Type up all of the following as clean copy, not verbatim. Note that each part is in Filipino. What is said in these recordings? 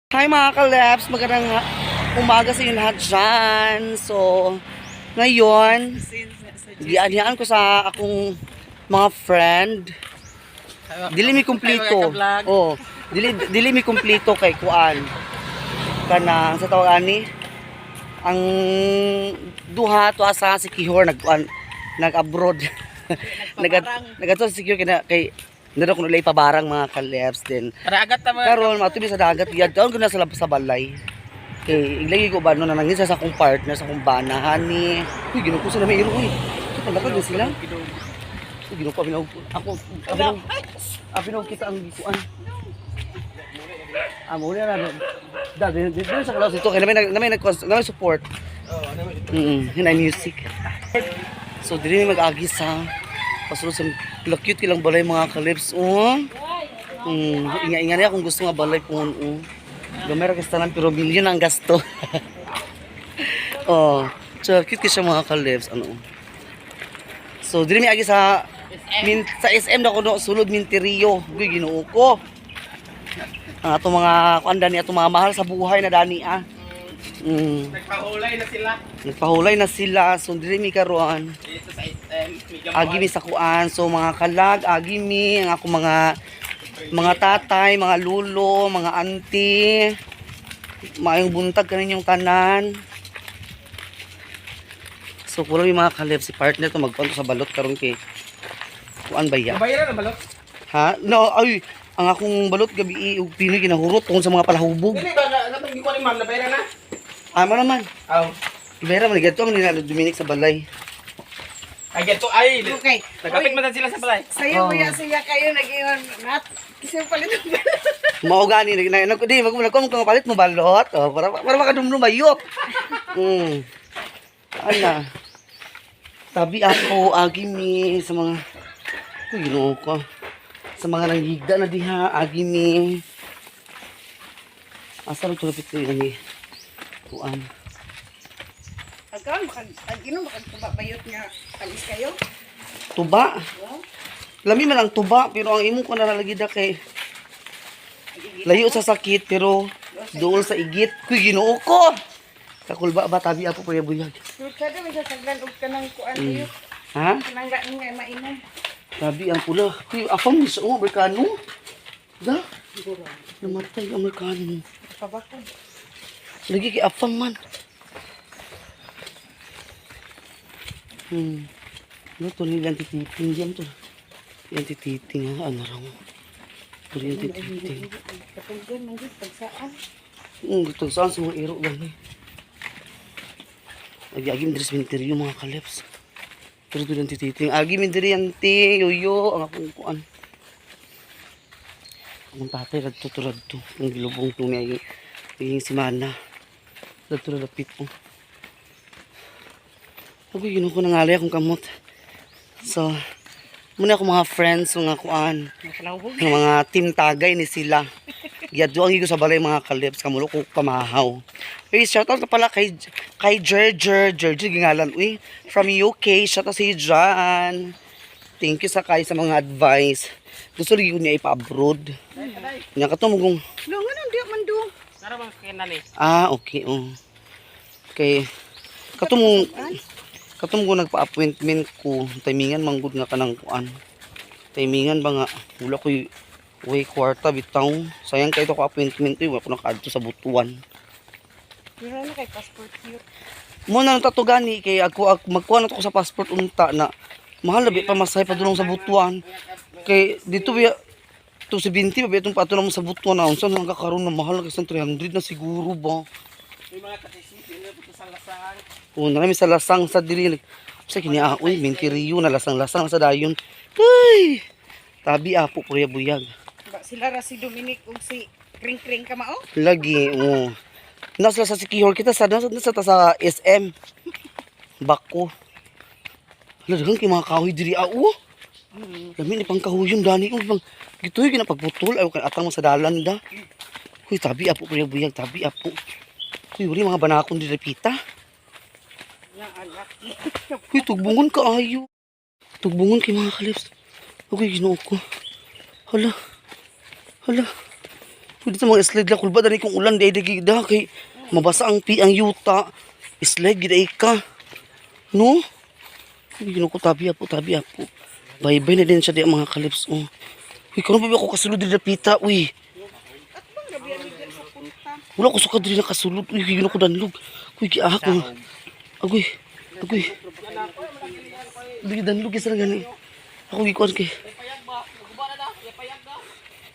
Hi mga kalabs, magandang umaga sa inyo lahat dyan. So, ngayon, gianiyaan ko sa akong mga friend. Dili mi kumplito. Oh, dili mi kumplito kay kuan. Kana sa tawag ani ang duha to asa si Kihor nag-abroad. Nag-ato si Kihor kay nado ko nalay pabarang mga kalabs din. Dagat ta Karon matubi sa dagat yad karon ko na sa balay. Kay iglagi ko ba no nang isa sa akong partner sa akong banahan ni. Uy ginuko sila may iro uy. Kita lakad din sila. Uy ginuko ako abinaw kita ang gikuan. Amo na na. Dito sa kalaw dito kay may support. Hinay music. So dili mag-agi sa pasulod sa cute kilang balay mga kalibs. Inga-inga niya kung gusto nga balay po. Gamera kastanan pero milyon ang gasto. So cute siya mga kalibs. So dili mi agi sa SM na ko no sulod Minterio. Uy Ginoo ko. Ang ato mga kuanda ni ato mga mahal sa buhay na dani Nagpahulay na sila. So dili mi karon. Dito sa SM, Agi mi sa kuan. So mga kalag, agi mi ang ako mga tatay, mga lulo, mga auntie. Maayong buntag kanin yung tanan. So kulang yung mga kalib si partner to magkuan sa balot karon kay kuan ba ya? Bayaran na balot? Ha? No, ay ang akong balot gabi ug pinoy ginahurot tungod sa mga palahubog. Dili ba napag ko ni ma'am na bayaran na? Amo naman. Aw. Ibera man gadto man nila Dominic sa balay. Ay geto ay. Okay. Nagapit man sila sa balay. Sayo siya kayo nag-iwan nat. Kasi palit ng balot. Mao gani di magko palit mo balot para makadumdum bayot. Ana. Tabi ako agi mi sa mga Ginoo ko. Sa mga nanghigda na diha agi mi. Asa ro tulapit ko ni kuan. Agkan makagbayot nga alis kayo. Tuba. Lami man ang tuba pero ang imo ko nalalagida kay layo sa sakit pero dool sa igit. Kuy Ginoo ko. Kakulba ba tabi apo pa buyag. Kada may sasagdan og kanang kuan kayo. Ha? Kanang nga nga mainom. Tabi ang pula. Kuy afam ni sa Amerikano. Da? Namatay ang Amerikano. Pabakon. Lagi kay afam man. Ano to nilang tititing diyan to. Yan tititing ha. Ano raw. Ito yung tititing. Katunggan man gid pagsaan. Dito saan sa mga iro gani. Agi-agi dress minteryo mga kalips. Pero ito yung tititing. Agi mindiri yan ti. Yoyo. Ang akong kuan. Ang tatay radto. Ang gilubong ito niya. Yung simana. Radto lapit po. Ako yun ko nangalay akong kamot. So, muna ako mga friends, mga kuan. Mga team tagay ni sila. Yadyo ang higo sa balay mga kalips. Kamulo ko pamahaw. Uy, shoutout na pala kay Gerger gingalan. Uy, from UK. Shoutout sa Jan. Thank you sa mga advice. Gusto rin ko niya ipa-abroad. Nga ka to mugong. Lungan ang di man do. Nara man kinani. Okay. Okay. Katong ko nagpa-appointment ko, timingan manggod nga kanang kuan. Timingan ba nga, wala ko way kwarta bitaw. Sayang kay ito ko appointment ko, wala ko nakaadto sa butuan. Pero na kay passport here. Mo na tato gani kay ako magkuha na to ko sa passport unta na mahal na pa masay pa dunong sa butuan. Kay dito biya to si 20 pa itong patulong sa butuan na unsa nang kakaroon na mahal kasi 300 na siguro ba. May mga katisipin na dito sa lasang. Narami sa lasang sa dili. Sa kini uy, Minterio na lasang-lasang sa dayon. Ay! Tabi apo kuya buyag. Ba sila ra si Dominic ug si Kring ka mao? Lagi, nasa sa Sikihor kita sa SM. Bako. Hala, dagang kay mga kahoy diri Dami ni pang kahoy yung dani ko bang gitoy ginapagputol ay kan atang sa dalan da. Huy, tabi apo kuya buyag, tabi apo. Huy, uri mga banakon diri pita. Huy, tugbungon ka ayo. Tugbungon kay mga kalips. Okay, Ginoo ko. Hala. Pwede sa mga slide lang. Kulba dali kong ulan. Dahil da kay mabasa ang ang yuta. Slide gida ka. No? Hindi ko tabi apo. Bye-bye na din siya di ang mga kalips. Oh. Uy, kung ba ako kasulod din na pita? Uy. Wala ko suka din na kasulod. Uy, yun ako danlog. Uy, kiaha ko. Agoy. Uy, danlog isa na gani. Ako gikuan kay.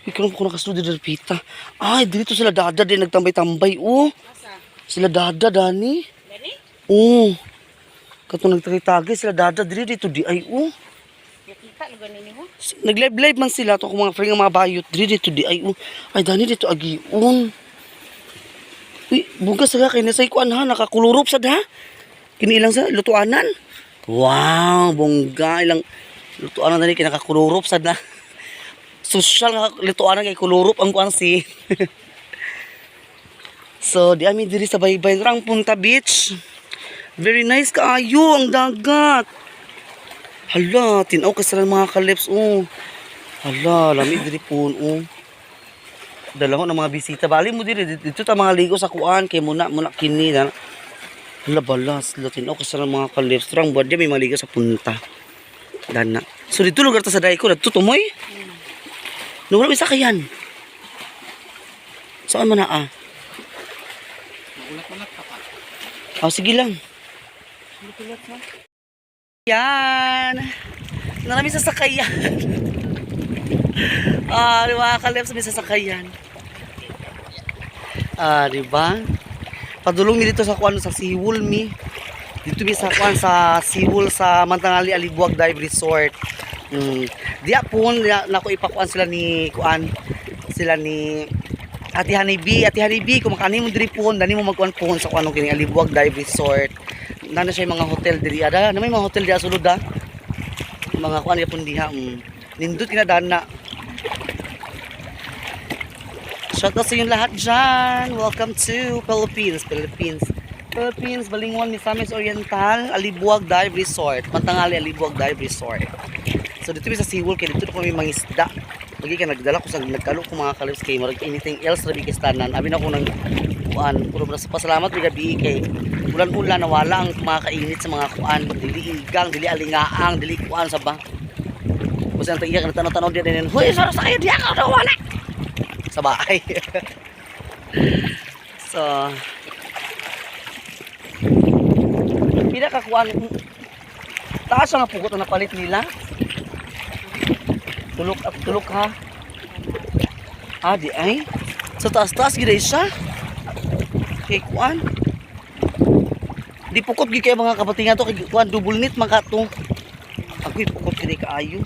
Uy, kung ba ako nakasulod din na pita? Ay, dito sila dada din nagtambay-tambay. Oh. Sila dada, Dani. Dani? Oo. Kato nagtagay sila dada dito di ay. Oh. Nakita lugar nini mo? Nag-live man sila to kung mga friend nga mga bayot dito di ay. Oh. Ay, Dani dito agiun. Uy, bugas sa kay nasay kuan ha, nakakulurop sa da. Kinilang sa lutuanan. Wow, bongga ilang lutuanan dani kinakakulurop sa da. Social nga lutuanan kay kulurop ang kuan si. So, di amin diri sa baybay rang Punta Beach. Very nice kaayo ang dagat. Hala, tinaw ka sa mga kalips oh. Hala, lami diri po oh. Dalawa ng mga bisita. Bali mo diri dito ta mga ligo sa kuan kay muna kini na. Hala balas, tinaw ka sa mga kalips rang buwan di may mga ligo sa punta. Dana. So dito lugar ta sa Daiko dito tumoy. Wala may sakayan. Saan man na Ulat-ulat ka pa. Oh, sige lang. Yan. Marami sasakayan. Mga kalips may sasakayan. Diba? Padulong mi dito sa kuan sa Siwul mi. Dito mi sa kuan sa Siwul sa Mantangali Alibuag Dive Resort. Diya po nako ipakuan sila ni kuan sila ni Ate Hanibi, kung makani mo diri po, dani mo magkuan po sa kuan kini Alibuag Dive Resort. Nana siya mga hotel diri ada, na may mga hotel diya sulod da. Mga kuan ya pun diha. Nindot kinadana. Shout out sa inyo lahat dyan. Welcome to Philippines. Balingwan, Misamis Oriental, Alibuag Dive Resort. Mantangali Alibuag Dive Resort. So dito sa Siwul kay dito kami mangisda. Lagi ka nagdala ko sa nagkalo ko mga kalips kay marag anything else rabi kistanan. Abi na ko nang kuan, puro na sa pasalamat mi gabi kay ulan-ulan nawala ang mga kainit sa mga kuan, dili igang, dili alingaang, dili kuan sa ba. Basta ang tagiya ka tanaw-tanaw dia din. Hoy, sa kayo diya ka nawala. Sa bahay. So pila ka kuan taas nga pugot na palit nila. Tulok ha. Di ay. Sa taas-taas gid siya. Kay kuan. Di pukot gid kay mga kabatingan to kay kuan double knit man kato. Ako'y pukot kini kaayo.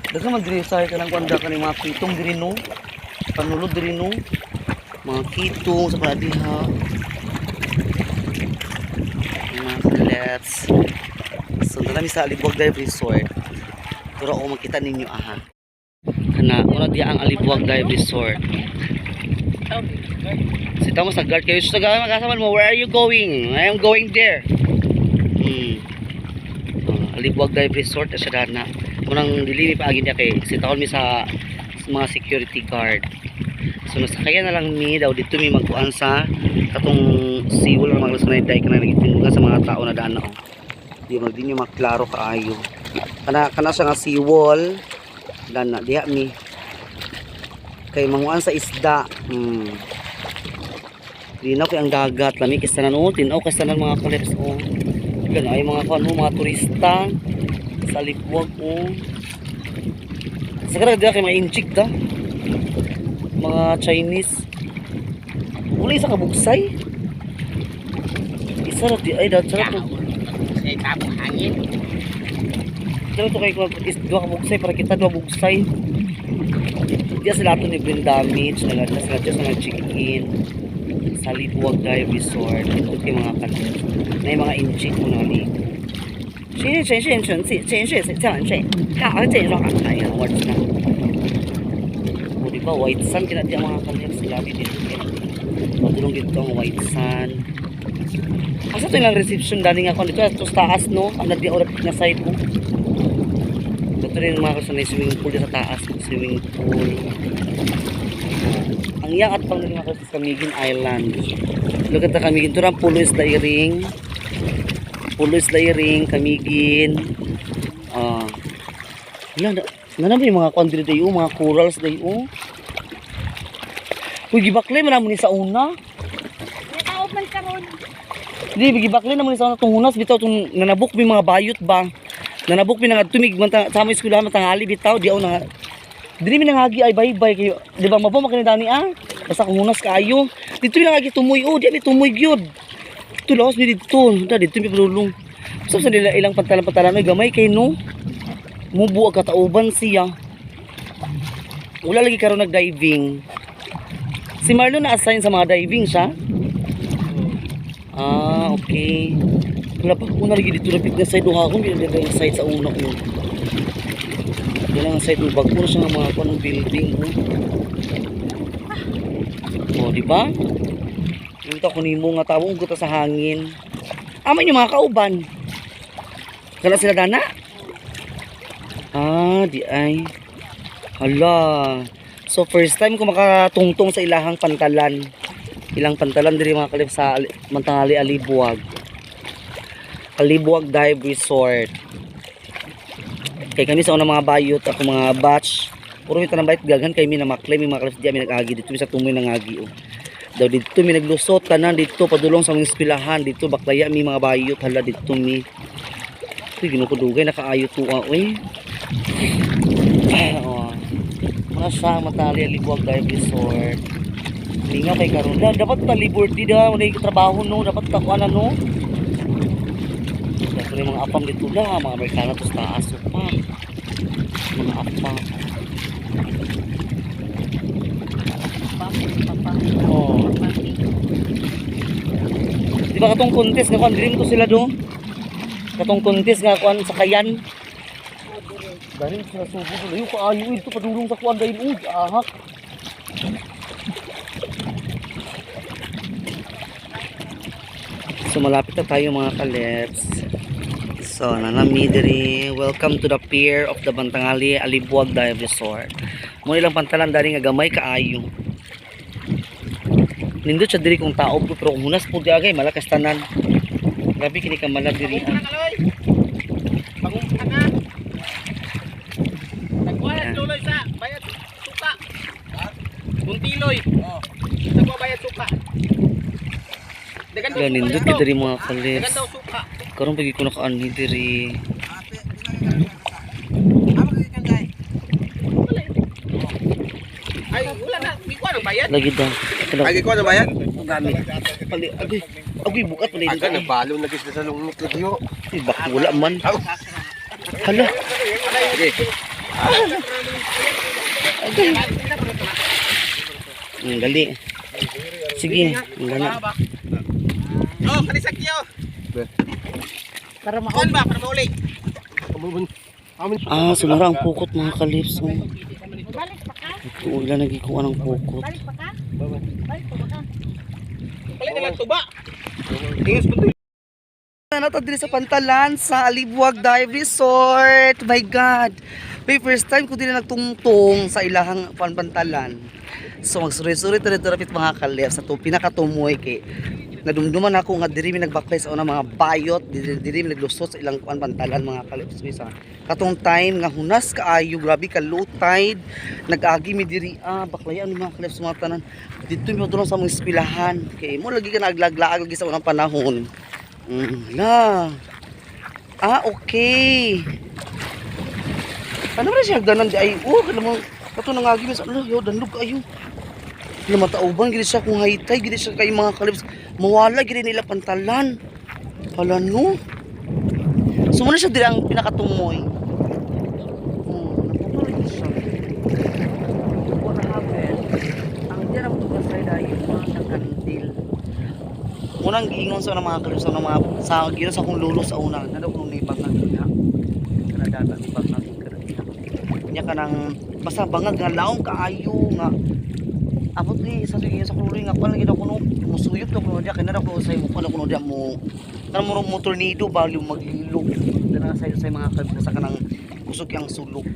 Daga man diri sa kanang kuan da kani mga pitong diri no. Panulod diri no. Mga kitong sa diha. Mga flats. So dala mi sa Alibuag Dive Resort. Pero ako makita ninyo aha. Kana una diya ang Alibuag Dive Resort. Sita mo sa guard kayo sa guard magasaman mo, where are you going? I am going there. Alibuag Dive Resort sa dana. Munang dili mi paagi niya kay sitaon mi sa mga security guard. So nasakayan na lang mi daw dito mi magkuan sa katong Siwul na mga lasanay kana nagitindugan sa mga tao na dana oh. Di magdi nyo maklaro kaayo. Kana siya nga Siwul dana diha mi kay manguan sa isda. Dinaw kay ang dagat lami kistanan oh, tinaw kistanan mga kalips oh. Ganun ay mga kuan mga turista sa Alibuag oh. Sagara diha kay mga inchik da. Mga Chinese. Wala isa ka bugsay. Isa ra di ay da sarap to. Kay tapong hangin. Sarap to kay is dua ka bugsay para kita dua bugsay. Diya sila ato ni brain damage, sila sa check-in sa Alibuag Dive Resort. Ito kay mga kalips. May mga inchik mo na ligo. 谁谁谁谁谁谁谁谁这样谁，他好像这种哎呀，我知道。Di ba white sand kina diya mga kalips sila dito. Patulong dito ang white sand. Asa to yung reception dani nga kon dito sa taas no, ang di oras na side mo. Dito rin mga sa swimming pool sa taas, swimming pool. Ang iyang at pang nalinga ko sa Camiguin Island. Look at the Camiguin. Ito ang Pulo Isla Iring. Pulo Isla Iring, Camiguin. Yan, naman yung mga kondre dayo, mga corals dayo. Uy, gibakli man naman ni sa una. Nakaop man karon. Hindi, gibakli naman ni sa una itong hunas. Bitaw, itong nanabok may mga bayot ba? Nanabok may nga tumig, sa mga eskwelahan matangali, bitaw, di ako na. Dili mi nangagi ay bye-bye kayo. Di ba mapo makinidani Basta kung hunas kaayo. Dito mi nangagi tumoy, di mi tumoy gyud. Ito lawas mi dito. Dito mi padulong. So sa nila ilang pantalan-pantalan ay gamay kay no. Mubo ang katauban siya. Wala lagi karon nag-diving. Si Marlon na-assign sa mga diving siya. Okay. Wala pa ko na lagi dito na fitness side duha akong binigay ang side sa una ko. Yan ang side ng bago na siya ng mga panong building. Di ba? Yung ko nimo nga tawong guta sa hangin. Aman yung mga kauban. Kana sila dana? Di ay. Hala. So first time ko makatungtong sa ilahang pantalan. Ilang pantalan diri mga kalip sa Mantangali Alibuag. Alibuag Dive Resort. Kay kami sa unang mga bayot ako mga batch. Puro ito ng bayot gaghan kay mi na maklay mi mga kalip di mi nag-agi dito mi sa tumoy nangagi Daw dito mi naglusot kanan dito padulong sa mga eskwelahan dito baklaya mi mga bayot hala dito mi. Uy ginukudugay nakaayo tuwa uy. Mga sa Mantangali Alibuag Dive Resort. Hindi nga kay karon dapat ta liberty da wala trabaho no dapat ta kuan no. Dapat mga apam dito da mga Amerikano to sa taas pa. Mga apam. Di ba katong contest nga kuan dream to sila do? Katong contest nga kuan sa Kayan. Dahil sila subo do layo kaayo ito padulong sa kuan dahil ahak. So malapit na tayo mga kaleps. So nanami diri. Welcome to the pier of the Mantangali Alibuag Dive Resort. Muna ilang pantalan dari nga gamay kaayo. Nindot siya diri kung tao pero kung hunas po di agay malakas tanan. Grabe kini ka malad diri. Pangumpa na. Nagkuha tuloy sa bayad suka. Kuntiloy. Nagkuha bayad suka. Yan nindot ka diri mga kaleps. Dagan daw suka. Karon pagi ko nakaanhi diri. Ay, wala na. Di ko anong bayad. Lagi daw. Lagi ko anong bayad? Dami. Pali agay. Agay bukat pali Aga dito. nagbalon na gis sa lungit lagi yo. Bak wala man. Hala. Okay. Gali. Sige, ngana. Oh, kanisakyo. Para Kuan ba para mauli? Sumara ang pukot mga kalips. balik pa ka? Ito ulan nagikuha ng pukot. Balik pa ka? Balik pa ka? Palit na lang tuba. Tingis po to. Nato diri sa Pantalan sa Alibuag Dive Resort. My God. May first time ko din nagtungtong sa ilahang pantalan. So magsuri-suri rapit mga kalips sa to pinakatumoy kay nadumduman ako nga diri mi nagbaklay sa una mga bayot, diri mi naglusot sa ilang pantalan mga kalips sa katong time nga hunas kaayo grabe ka low tide nag-agi mi diri baklayan ni mga kalips mga tanan dito mi tulong sa mga eskwelahan kay mo lagi ka naglaglaag lagi sa unang panahon. Okay. Ano ba siya ganan di ay kada mo kato nangagi mi sa yo danlog ayo. Namatauban gid siya kung haytay gid siya kay mga kalips mawala gid nila pantalan. Hala no. So muna siya diri ang pinakatumoy. Napatuloy siya. What happened? Ang diyan ang tugas sa dayo mga kandil. Munang giingon sa mga kalips sa mga sa gino sa kung lulo sa una nadaw kung nibang na diha. Kana data nibang na kana diha. Nya kanang basta bangag nga laom kaayo nga abot ni sa sige sa kuloy nga pala gid ako no musuyop to kuno dia kay nara ko sa imo pala kuno dia mo kanang mo tornado bali maglilog dana sa mga kalip sa kanang kusog yang sulok.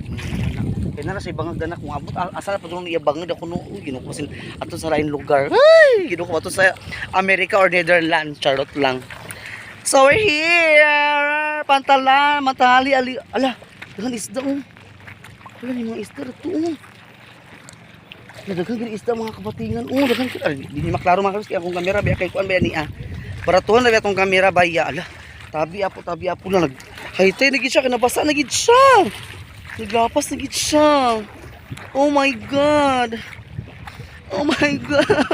Kaya na sa ibangag danak kung abot asa pa doon iya bangag ako no ginukusin ato sa lain lugar. Ay, ginuko ato sa America or Netherlands, charot lang. So we're here. Pantalan, matali ali. Ala, dagan isda oh. Ala ni mga isda to oh. Dagan gid isda mga kabatingan. Oh, dagan di ni maklaro mga kay akong kamera biya kay kuan ba ni Para tuon na atong kamera baya. Ala, tabi apo na nag. Haytay na gid siya kinabasa na gid siya. Naglapas na gid siya. Oh my God. Oh my God.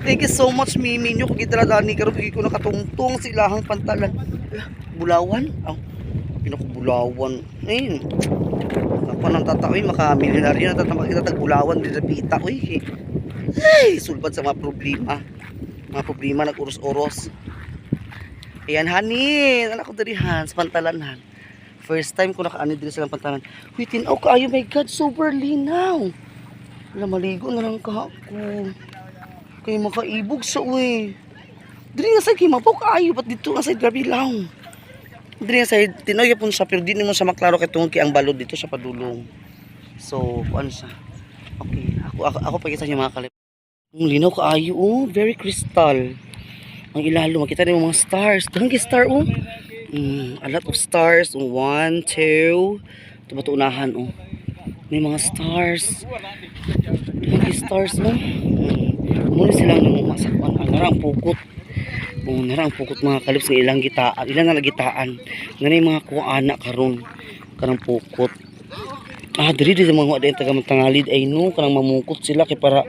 Thank you so much, Mimi. Nyo kung gitaladani karon ko nakatungtong sa ilahang pantalan. Bulawan? Oh, pinakubulawan. Ayun. Ako nang tataoy, makamilyonaryo na tatamag kita tagbulawan din sa pita. Uy, ay, sulbad sa mga problema. Mga problema nag-uros-uros. Ayan, hanin. Anak ko darihan sa pantalanhan. First time ko nakaanid din silang pantalan. Uy, tinaw ka. Ay, my God, super linaw. Wala, maligo na lang ka ako. Kaya makaibog sa uy. Dili nga sa'yo, mapaw ka ayo. Ba't dito nga sa'yo, grabe lang. Dili nga sa'yo, tinaw yapon siya. Pero di mo siya maklaro kaya tungkol ang balod dito siya padulong. So, kuan siya. Okay, ako pagkita niyo mga kalip. Ang linaw ka ayo, oh. Very crystal. Ang ilalo, makita niyo mga stars. Hanggang star, oh. A lot of stars. 1, 2. Ito ba ito unahan, oh. May mga stars. Mga stars, oh. Muna silang masakuan. Narang pukot. Narang pukot mga kalips ng ilang gitaan. Ilang na nagitaan. Ganun yung mga kuana karon. Karang pukot. Diri mga mga taga-tangalid ay no. Karang mamungkot sila kay para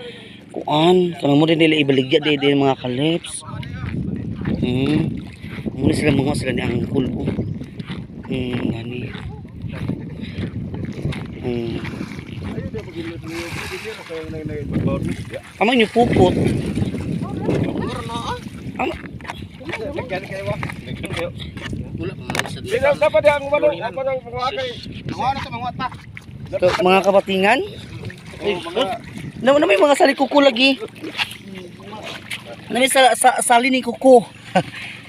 kuan. Karang mo din nila ibaligya din mga kalips. Muna sila mga sila ni angkol po. Gani. Amang nyo pupot. Mga kabatingan? Na may mga sali kuko lagi. Na may sali ni kuko.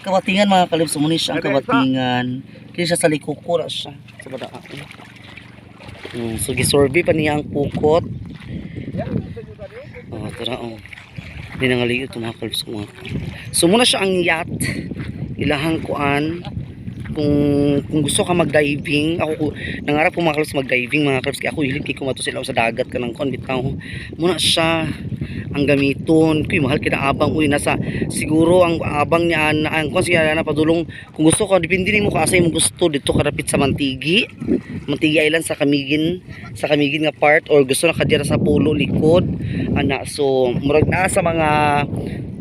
Kabatingan mga kalibs, muna siya ang kabatingan. Kaya siya sa likuko na siya. Sa badaan. So gisorbe pa niya ang pukot. Tara oh. Hindi nangaliyo ito mga kalibs. So muna siya ang yacht. Ilahang kuan. Kung gusto ka mag-diving, ako nangarap ko mga kalibs mag-diving mga kalibs. Kaya ako hilig kay kumato sila sa dagat ka ng kuan bitaw. Muna siya ang gamiton. Kuy mahal kina abang uy nasa siguro ang abang niya ang kuan siya na padulong kung gusto ka depende nimo kung asa imong gusto dito karapit sa Mantigi Island sa Camiguin nga part or gusto na kadira sa Pulo likod ana so murag na sa mga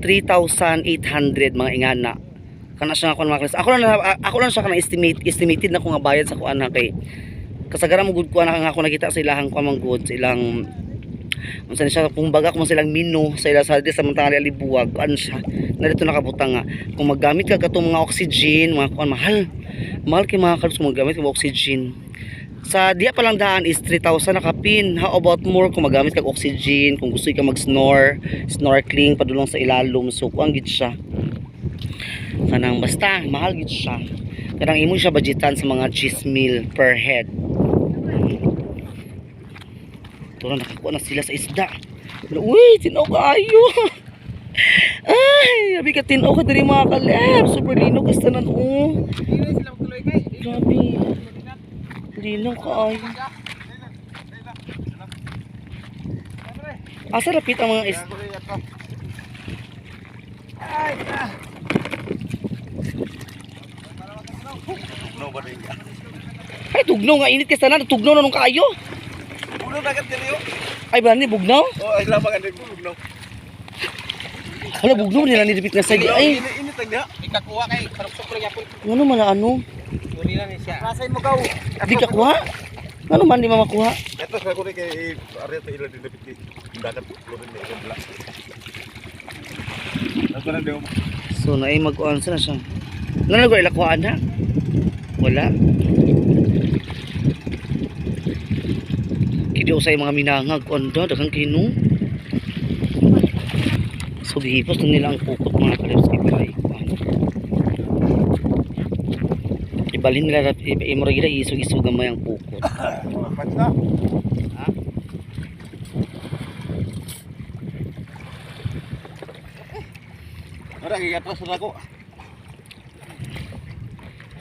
3,800 mga ingana kana siya kuan mga ako lang siya kana estimated na ko nga bayad sa kuan na kay kasagaran mo gud kuan na ako nakita sa ilahang kuan mang good sa ilang unsa siya kung baga kung silang mino sa ila sa samantala libuwag ano siya narito nakabutang nga kung maggamit ka katong mga oxygen mga kuan mahal kay mga kalus kung maggamit ka oxygen sa diya pa lang daan is 3,000 na kapin. How about more kung maggamit ka oxygen kung gusto ka snorkeling padulong sa ilalom so kuan gid siya kanang basta mahal gid siya kanang imo siya budgetan sa mga 10,000 per head. Turang nakakuha na sila sa isda. Uy, tinaw ka ayo. Ay, sabi ka tinaw ka diri mga kalab. Super linaw ka tanan oh. Grabe. Linaw ka ayo. Asa rapit ang mga isda? Ay, tugnaw nga init ka tanan. Tugnaw na nung kaayo. Ay ba ni bugnaw? Oh, ay lamang ang bugnaw. Hala bugnaw nila ni dipit nga sa ay. Init lang diha. Ikakuha kay parok-sok lang yapon. Ano man ano? Uri lang ni siya. Rasay mo gaw. Di ka kuha? Ano man di mamakuha? Ito sa kuno kay area ta ila dipit ki. Dagat lurin ni bla. Ako na daw. So naay mag-on sa na siya. Ngano ko ilakuan ha? Wala. Kidio sa mga minangag onda daghang kinu. So gihipos nila ang pukot mga kalips kay ibalhin nila imo ra gila isog-isog gamay ang pukot. Basta. Ha? Ora gigatras na ako.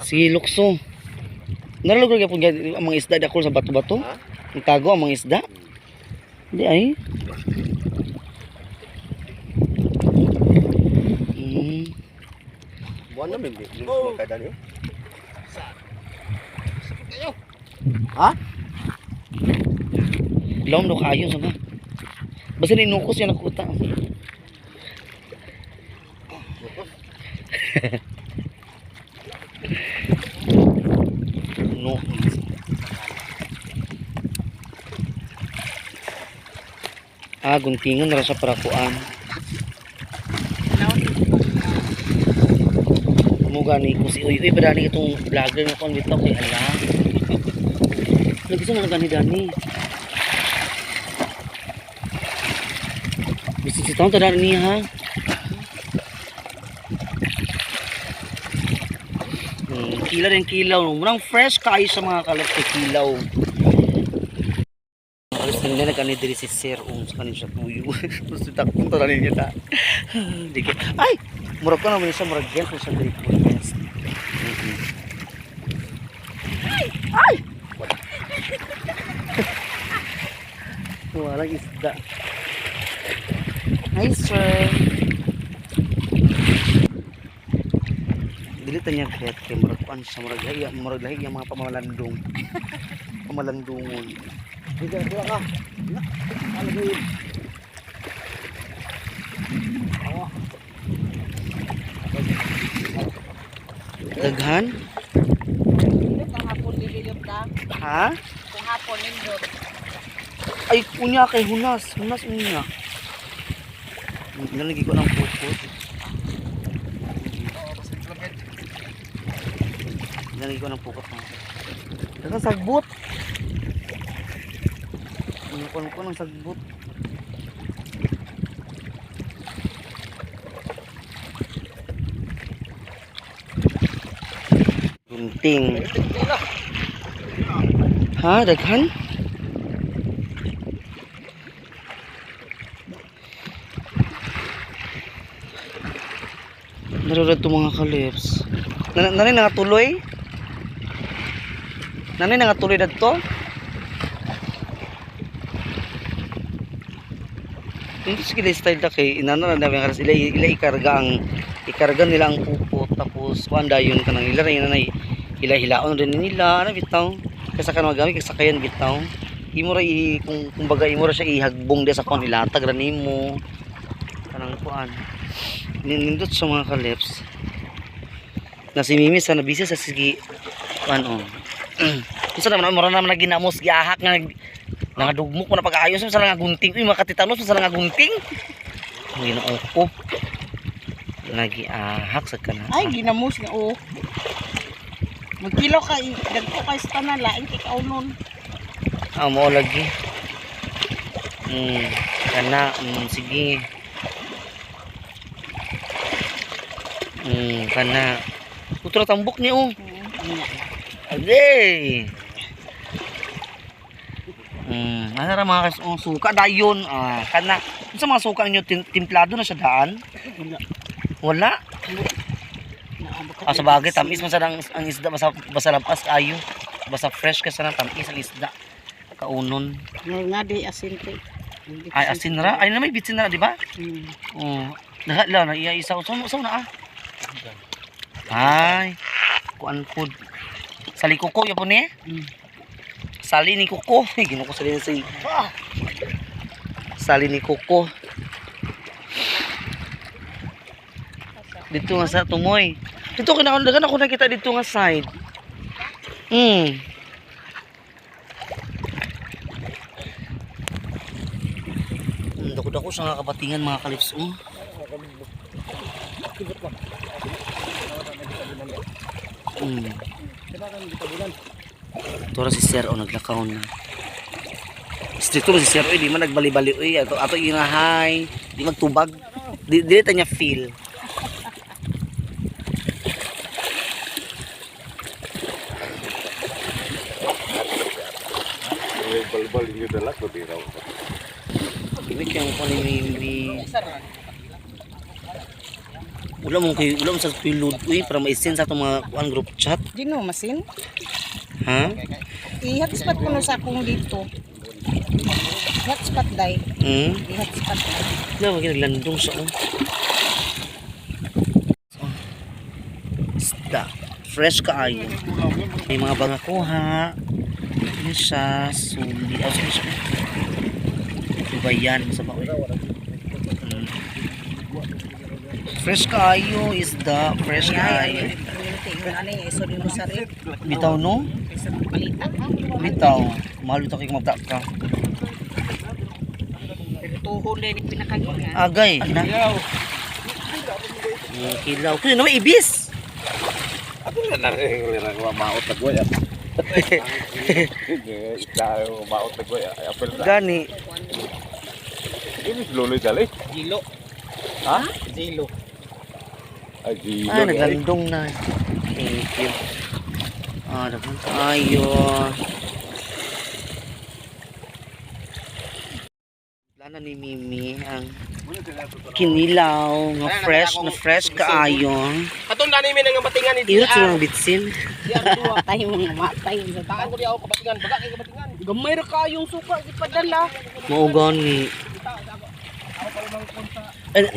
Si Lukso. Naralugod ka po ang mga isda dako sa bato-bato? Ha? Nagtago ang mga isda? Hindi ay. Buwan na min di makada niyo. Ha? Laom do kayo sa ba? Basta ninukos yan ako ta. No. Guntingan na sa parakuan. Muga ni ko si uy berani itong vlogger nga kon bitaw kay ala. Lagi sa mga gani-gani. Bisik si taon tada niya ha. Kilaw yung kilaw. Murang fresh kayo sa mga kalat kay kilaw. Alis na nila nagkani diri si Sir sa kanin siya tuyo. Gusto takong tada niya ta. Ay! Murag ko naman siya murag yan kung siya diri ko. Ay! Walang isda. Hi sir. Dili tanya kret kay murag kuan siya murag lahi yung mga pamalandong. Pamalandungon. Dito ka. Ano yun? Daghan? Kung hapon niliyot na. Ha? Kung hapon niliyot. Ay kunya kay hunas unya. Nalagi ko ng puto. Nalagi ko ng pukot na. Dagang sagbot. Ano ko ng sagbot. Gunting. Ha, daghan? Narurad to mga kalips. Nanay nangatuloy? Nanay nangatuloy dadto? Hindi sige style ta kay inana na namin karas ila ikarga nila ang pupo tapos kuanda yun kanang ila rin nanay hilaon rin nila ano bitaw kasi kan magamit kasi sakayan bitaw imo ra kung baga imo ra siya ihagbong di sa kon ilatag ra nimo kanang kuan nindot sa mga kalips na si Mimi sa nabisa sa sige ano isa naman mura naman ginamos giahak nga nangadugmok mo na pag-ayos sa nga gunting uy makatitanos sa nga gunting Ginoo ko nagiahak sa kana Ay, ginamos nga oh. Magkilaw ka, dagko kay sa tanan, lain kay kaunon. mo lagi kana sige kana putra tambok ni oh agay ano ra mga suka dayon kana sa mga suka ninyo timplado na siya daan wala sa bagay tamis man sa ang isda basta lapas ayo basta fresh ka sa tamis ang isda kaunon Nga di asin kay. ay asin ra ay na may bitsin na di ba lahat lang na iya isa so na ay kuan food sali kuko yapon ni sali ni kuko gino ko sali si sali ni kuko dito nga sa tumoy dito kinaundagan ako nakita dito nga side dako-dako sa nga kabatingan mga kalips Tora si Sir naglakaw na stricto si Sir di man nagbali-bali ato inahay di magtubag di ta niya feel Balik nyo dala ko tiraw. Ibig yung panimimi. Wala mo sa pilod uy para ma-send sa itong mga kuan group chat. Dino masin. Ha? I-hotspot ko na sa akong dito. Hotspot day. I-hotspot. Wala mo ginaglandong sa isda. Fresh kaayo. May mga bangakuha. Ano siya? Suli. Saan siya? Diba yan? Sa baoy. Fresh kaayo isda. Fresh kaayo. Ano yung iso din mo sa rin? Bitaw no? Isa palita. Bitaw. Mahal ito kayo magda ka. Pero tuhon din yung pinakagingan. Agay. Na. Kilaw. Kaya naman ibis. Ako na nang maot na goya. Isda maot na goya. Apel na. Gani. Ini loloy dali. Gilo. Ha? Gilo. Ay, gilo. Naglandong na. Thank you. Dapat tayo. Lana ni Mimi ang kinilaw nga fresh kaayo. Katong nani mi nang batingan ni Irot sila ng bitsin. Tayo mga matay. Taan ko di ako kabatingan, baga kay kabatingan. Gamay ra kayong suka ipadala. Maugan ni.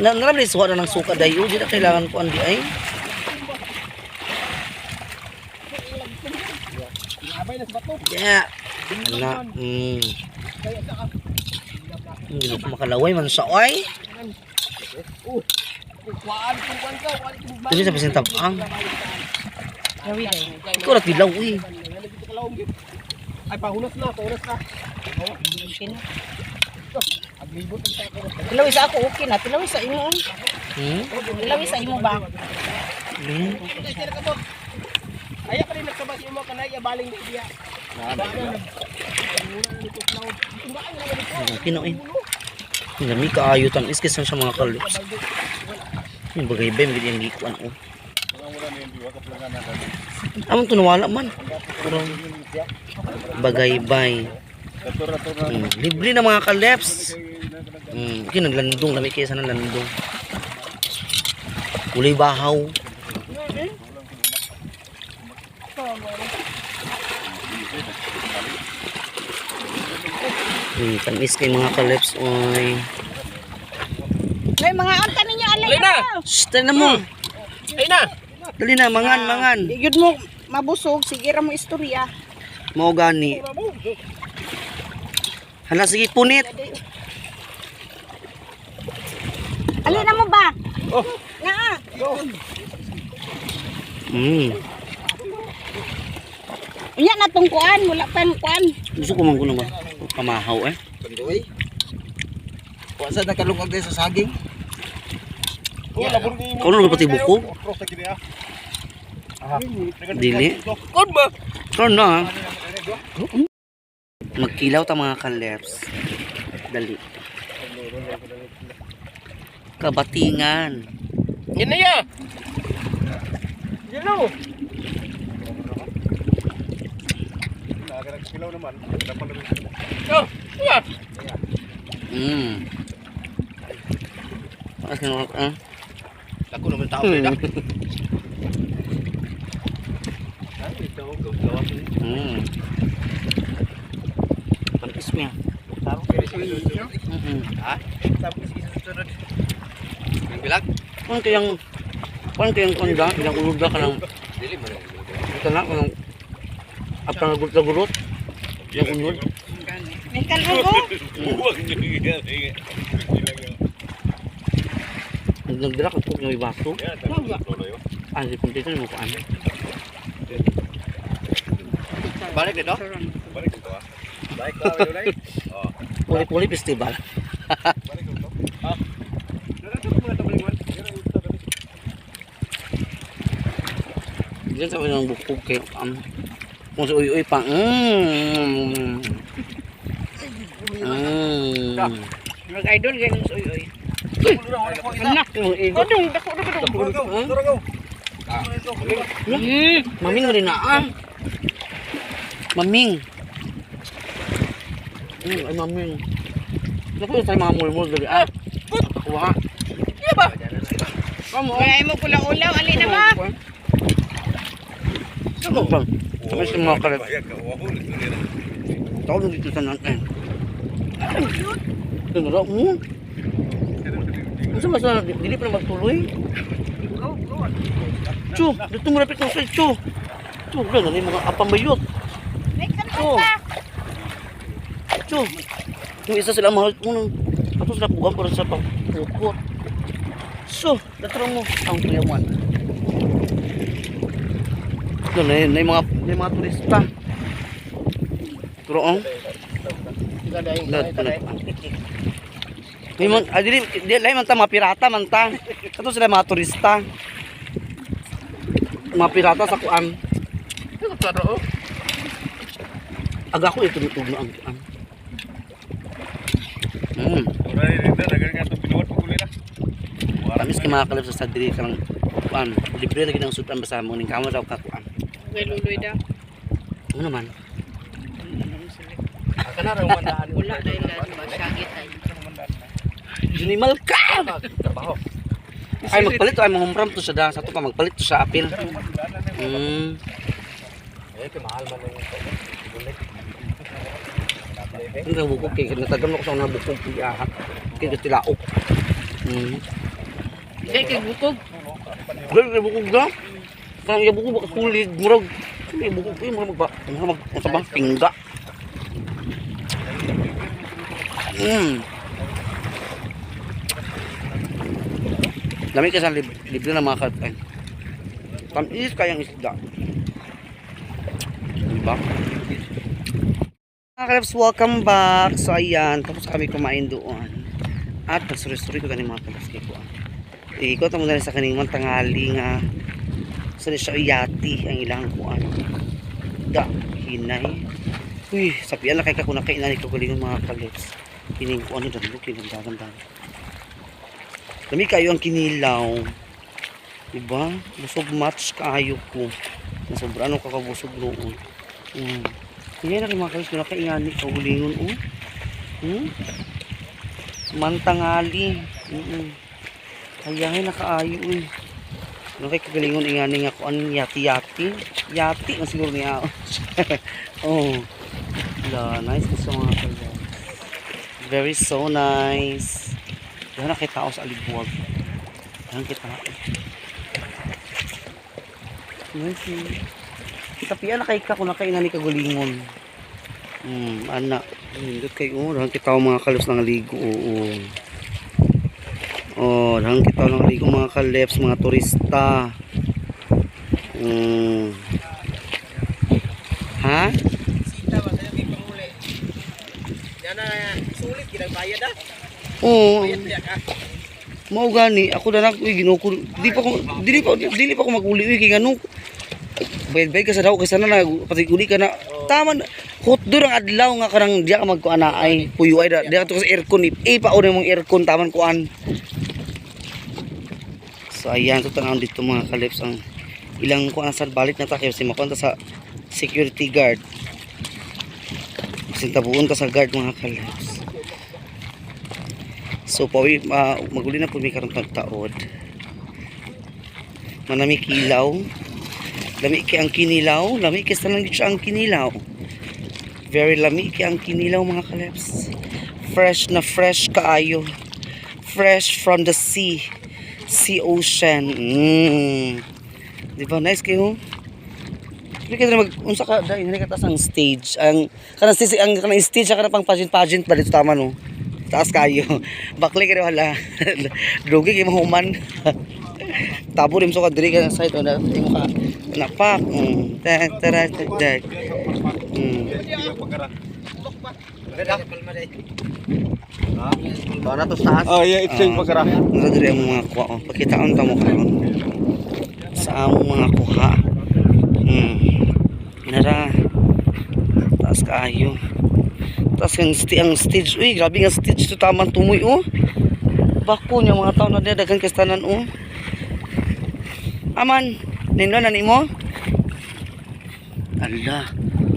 Naramli suha na ng suka dayo. Di na kailangan ko andi ay. Abay na sa bato. Yeah. Ala. Hindi ko makalaway man sa oy. Kuan ka. Dili sa pasin tabang. Gawi day. Ikaw ra tilaw uy. Ay pahunas na. Tilawis ako okay na. Tilawis sa imo. Tilawis sa imo ba? Aya pa rin nagsabas mo kanay baling diya. Pinoy. Nami kaayo tan iskis sa mga kalups. Yung bagay ba yung yung gikuan o. Amang tunawala man. Pero bagay bay. Libre na mga kaleps. Naglandong na may kesa ng landong. Ulay bahaw. Tamis kay mga kaleps oy. May mga anta ninyo alay Alay na! Shh, tali na mo. Ay na. Dali na, mangan. Yun mo mabusog sige ra mo istorya. Mao gani. Hala sige punit. Alay na mo ba? Oh. Nga. Unya na tong kuan, wala pa yung kuan. Gusto ko man kuno ba? Pamahaw eh. Pandoy. Wasa na kalungag din sa saging. Kau nang pati buko? Dili. Kon ba? Kau na. Magkilaw ta mga kaleps. Dali. Kabatingan. Yan na ya. Gilo. Kilaw naman. Oh, yeah. Ako naman tao pala. Pantis mo yan. Ha? Tapos isa sunod. Yung bilag? Kuan kayang kanda, yang ulog ka lang. Dili mo. Ito na, kanang apang gulot-gulot. Yang ulog. May kalbo ko. Nagdala ko yung ibaso. Ang sipon dito yung mukaan. Balik dito? Balik ito ah. Balik tayo ulit. Oh. Puli-puli festival. Balik ito. Ha? Narito ko mga tabalingon. Diyan sa ng bukog kayo. Kung sa uy-uy pa. Mag-idol ganun sa uy. Anak yung ego. Dako. Maming rin na Maming. Ay, mami. Naku yung tayo mga mulmul dali. Kuha. Iya ba? Kamu. Kaya mo kulang ulaw, ali na ba? Ano ba? Kami sa mga kalat. Tawag na dito sa natin. Ito na mo. Ano sa masa, dili pa na magtuloy? Chu, dito mo rapit ng sa'yo, Chu. Chu, wala na yung mga apambayot. Chu. Chu. Yung isa sila mahal mo nung ato sila pugang para sa pagpupot. So, datro mo ang kuyawan. Ito na yung mga turista. Turoong. May mga, dili man ta mga pirata man ta. Ito sila mga turista. Mga pirata sa kuan. Aga ko ito nitugno ang kuan. Tamis kay mga kalab sa diri kanang kuan. Libre lagi nang sudan basa mo ning kamo daw ka kuan. Okay, luloy daw. Ano naman? Kana ra mandaan. Wala dahil masyagit ay. Junimal ka! Trabaho. Ay magpalit to ay manghumram to sa da sa to pa magpalit to sa apil. Kay mahal man yung bulik. Hindi bukog kay natagam ako sa una bukog kay ahak. Kay tilaok. Kay bukog. Kay bukog da. Kang iya bukog baka kulig murag. Kay bukog kay murag magsabang pingga. Dami ka sa libre na mga katay. Tamis kayang isda. Diba? Mga kalabs, welcome back. So ayan, tapos kami kumain doon. At nagsuri-suri ko ganing mga kalabs kay ko. Ikot mo na sa kaning tanghali nga. So siya yati ang ilang kuan. Da, hinay. Uy, sabihan na kay ka kung nakainan ikaw galingon mga kalabs. Kining kuan ni dalog, kining gaganda. Dami kayo ang kinilaw. Diba? Busog match kaayo ko. Nasobra ano kakabusog noon. Kaya na rin mga kalis, kinakaingani kaulingon. Mantangali. Kaya na kaayo. Ano kay kagalingon ingani nga kung anong yati-yati. Yati ang siguro niya. Oh. Nice gusto mga kalis. Very so nice. Yan na kita ako sa alibuwag. Yan kita ako. Nice. Tapian na kay ka kung nakainan ni kagulingon. Anak. Hindot kayo. Dahan kita ako mga kalus ng ligo. Dahan kita ako ng ligo mga kalips, mga turista. Ha? Sita ba tayo kay panguli. Yan na sulit ginagbayad ah. Oo. Bayad ka. Mao gani ako na ginuko dili pa ko maguli kay ngano bayad ka sa daw kasi na pati uli ka na tama hot dur ang adlaw nga karang diya ka magkuana ay puyo ay diya to sa aircon pa o mong aircon taman kuan. So ayan to tanawon dito mga kalips ang ilang kuan sa balik na ta kay si makonta sa security guard. Kasi tabuon ta sa guard mga kalips. So pawi maguli na po may karong tagtaod. Manami kilaw. Lami kay ang kinilaw, lami kay sa lang ang kinilaw. Very lami kay ang kinilaw mga kaleps. Fresh na fresh kaayo. Fresh from the sea. Sea ocean. Di ba nice kayo? Hindi ka na unsa ka dahil hindi ka tas ang stage. Ang kanang stage ka na pang pageant ba dito tama no? Taas kayo. Bakli ka wala. Drugi kay mahuman. Tabo rin so ka diri ka sa ito na imo ka napak. Tara. Para to sa taas. Oh, yeah, exchange pagkara. Nara diri ang mga kuha. Pakitaon ta mo karon. Sa among mga kuha. Nara. Taas kayo. Tapos ang stage, uy, grabe nga stage to taman tumoy, Bako niya mga tao na dagan kastanan, Aman, nindon na nimo? Ala,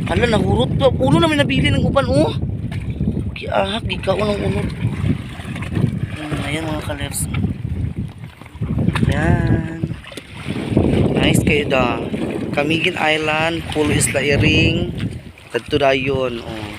nahurot pa. Ulo namin nabili ng uban, ahak, di ka unong-unod. Ayan mga kaleps. Ayan. Nice kayo da. Camiguin Island, Pulo Isla Iring. Dito dayon. Oh.